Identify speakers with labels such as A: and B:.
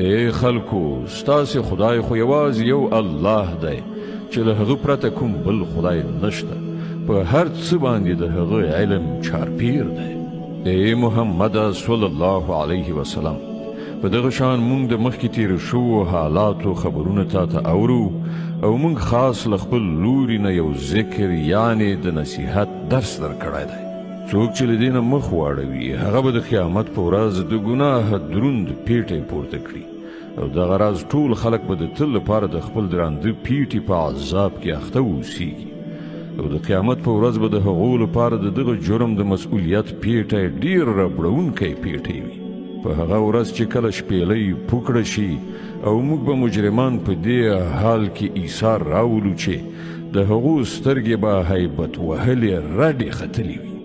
A: ای خلکو ستاسې خدای خو یوازې یو الله دی چې له هغه پرته کوم بل خدای نشته په هر څه باندې د هغه علم چارپیر دی ای محمد صلی الله علیه وسلم په دغه شان مونږ د مخکې تیر شو حالاتو خبرونه تاته اورو او مونږ خاص له خپل لوري نه یو ذکر یعنی د نصیحت درس درکړی دی څوک چې له دې نه مخ واړوي هغه به د قیامت په ورځ د ګناه دروند پیټی پورته کړي او دغه راز ټول خلک به د تل لپاره د خپل درانده پیټي په عذاب کې اخته اوسیږي او د قیامت په ورځ به د هغو لپاره د دغه جرم د مسؤلیت پیټی ډیر ربړونکی پیټی وي په هغه ورځ چې کله شپېلۍ پوکړه شي او موږ به مجرمان په دې حال کې ایثار راولو چې د هغو سترګې به هیبت وهلې رډې ختلې وي